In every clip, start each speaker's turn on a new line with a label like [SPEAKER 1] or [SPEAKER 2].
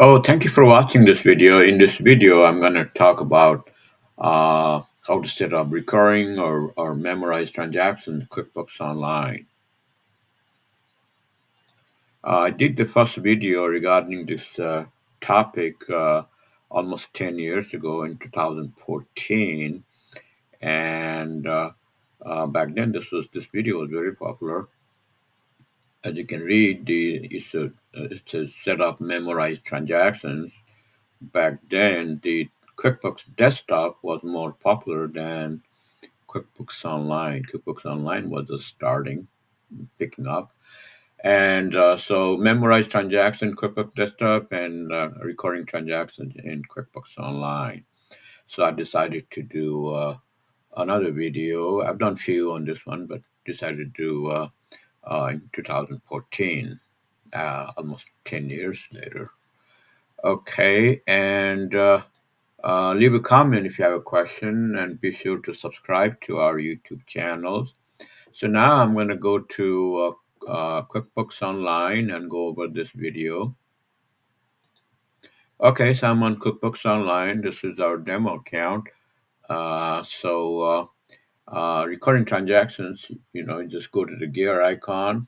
[SPEAKER 1] Oh, thank you for watching this video. In this video, I'm going to talk about how to set up recurring or memorize transactions in QuickBooks Online. I did the first video regarding this topic almost 10 years ago in 2014, and back then this video was very popular. As you can read, it says set up memorize transactions. Back then, the QuickBooks Desktop was more popular than QuickBooks Online. QuickBooks Online was just starting, picking up. And so memorize transaction QuickBooks Desktop and recording transactions in QuickBooks Online. So I decided to do another video. I've done few on this one, but decided to do in 2014, almost 10 years later. Okay, and leave a comment if you have a question, and be sure to subscribe to our YouTube channels. So now I'm going to go to QuickBooks Online and go over this video. Okay, so I'm on QuickBooks Online. This is our demo account. Recording transactions, you just go to the gear icon,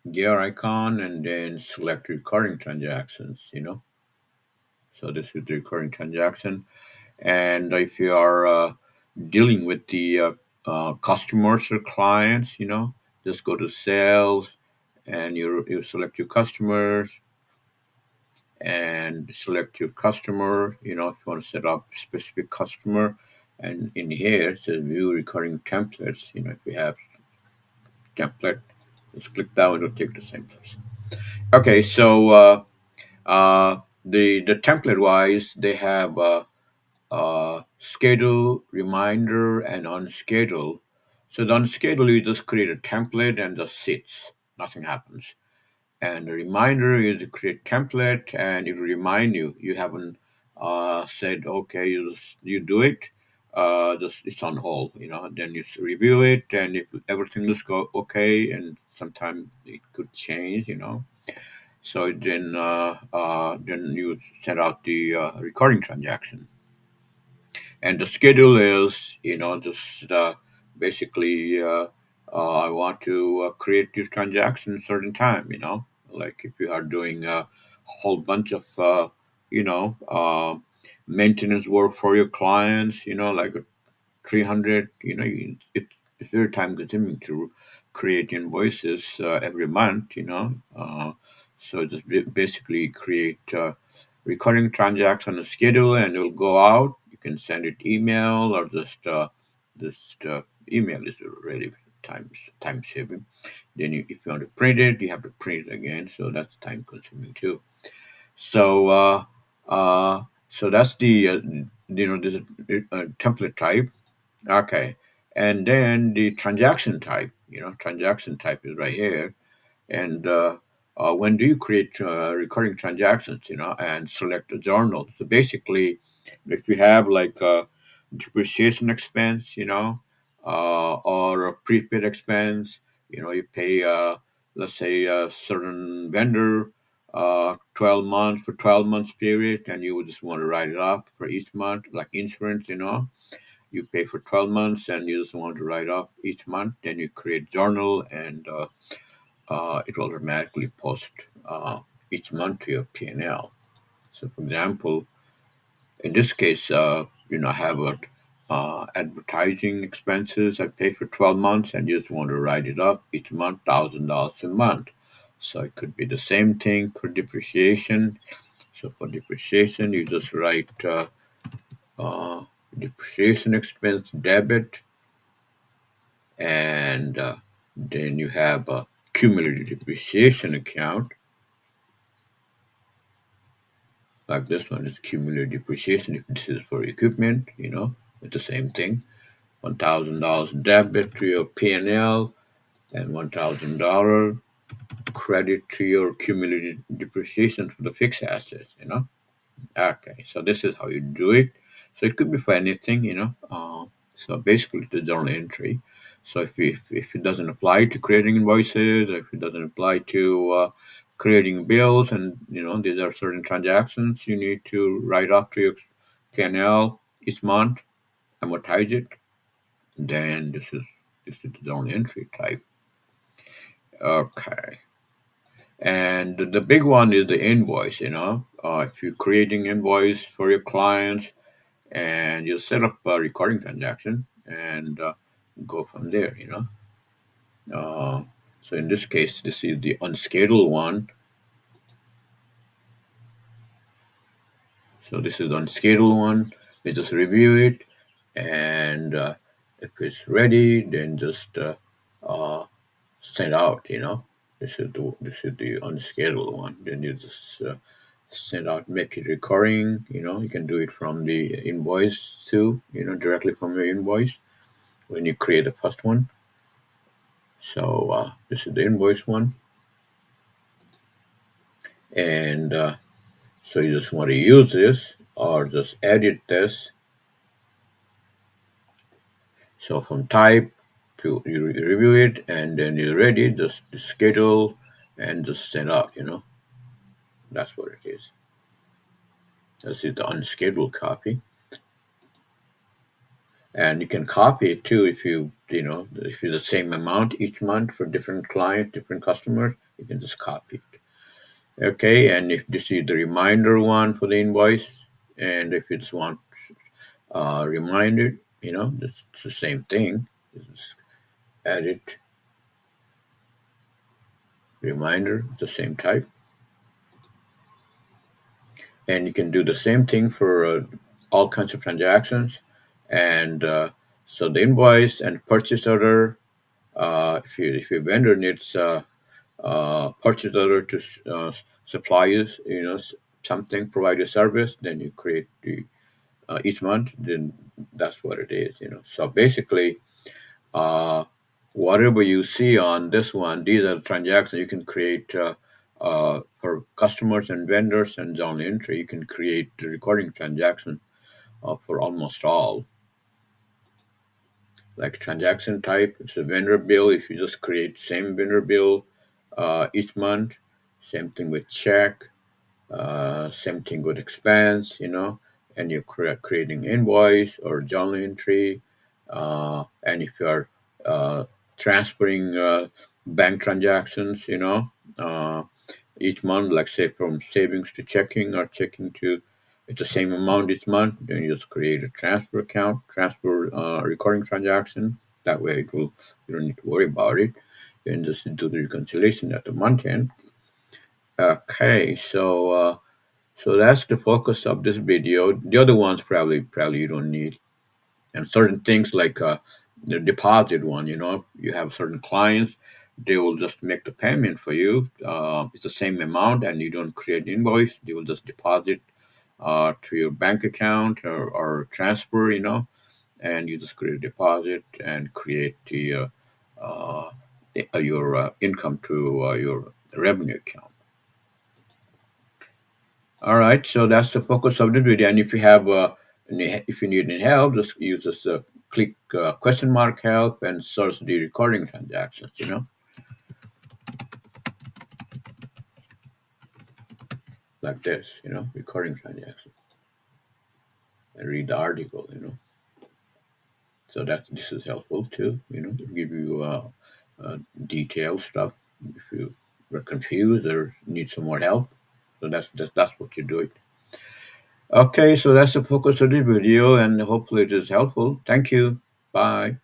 [SPEAKER 1] and then select recording transactions. So this is the recording transaction. And if you are dealing with the customers or clients, just go to sales, and you select your customers and select your customer. If you want to set up specific customer, and in here it says view recurring templates. If you have template, just click that one to take the same place. Okay, so the template wise, they have schedule, reminder, and unschedule. So the unschedule, you just create a template and just sits. Nothing happens. And the reminder is you create template and it will remind you. You haven't said okay, you do it. Just it's on hold. Then you review it, and if everything looks okay, and sometimes it could change. So then you send out the recording transaction. And the schedule is just basically I want to create this transaction certain time, like if you are doing a whole bunch of you know uh, maintenance work for your clients, like 300, it's very time consuming to create invoices every month, so just basically create recurring transaction schedule, and it will go out. You can send it email, or just email is really time saving. Then if you want to print it, you have to print it again, so that's time consuming too. So that's the this template type. Okay. And then the transaction type is right here. And when do you create recurring transactions, and select a journal? So basically, if you have like a depreciation expense, or a prepaid expense, you pay, let's say, a certain vendor 12 months for 12 months period, and you would just want to write it off for each month, like insurance, you pay for 12 months and you just want to write off each month. Then you create journal, and it will automatically post each month to your P&L. So for example, in this case, I have a advertising expenses I pay for 12 months, and you just want to write it up each month, $1,000 a month. So it could be the same thing for depreciation. So for depreciation, you just write uh, depreciation expense debit, and then you have a cumulative depreciation account, like this one is cumulative depreciation. If this is for equipment, it's the same thing. $1,000 debit to your P&L, and $1,000 credit to your cumulative depreciation for the fixed assets. Okay, so this is how you do it. So it could be for anything. So basically, the journal entry. So if it doesn't apply to creating invoices, or if it doesn't apply to creating bills, and these are certain transactions you need to write off to your P&L each month, amortize it. Then this is the only entry type. Okay. And the big one is the invoice. If you're creating invoice for your clients, and you set up a recording transaction and go from there. Uh, so in this case, this is the unscheduled one. So this is the unscheduled one. We just review it, and if it's ready, then just uh, send out. This is the unscheduled one. Then you just send out, make it recurring. You can do it from the invoice too. Directly from your invoice when you create the first one. So this is the invoice one, and so you just want to use this or just edit this. So from type to you review it, and then you're ready. Just schedule and just send out. That's what it is. This is the unscheduled copy, and you can copy it too if it's the same amount each month for different clients, different customers. You can just copy it. Okay, and if this is the reminder one for the invoice, and if you just want reminder, it's the same thing. Just edit reminder, the same type, and you can do the same thing for all kinds of transactions. And so the invoice and purchase order. If your vendor needs purchase order to supply you, something, provide a service, then you create the each month, then that's what it is. So basically, uh, whatever you see on this one, these are transactions you can create for customers and vendors and zone entry. You can create the recording transaction for almost all. Like transaction type, it's a vendor bill. If you just create same vendor bill each month, same thing with check. Same thing with expense, and you're creating invoice or journal entry. And if you're transferring bank transactions, uh, each month, like say from savings to checking or checking to it's the same amount each month, then you just create a transfer account, transfer recurring transaction. That way you don't need to worry about it. Then just do the reconciliation at the month end. Okay, so that's the focus of this video. The other ones probably you don't need. And certain things like the deposit one, you have certain clients, they will just make the payment for you. It's the same amount, and you don't create invoice. They will just deposit to your bank account or transfer, and you just create a deposit and create uh, your income to your revenue account. All right, so that's the focus of the video. And if you have, if you need any help, just use this click question mark help and search the recording transactions. Like this, recording transactions, and read the article. So this is helpful too. To give you detailed stuff if you were confused or need some more help. So that's what you do it. Okay, so that's the focus of the video, and hopefully it is helpful. Thank you. Bye.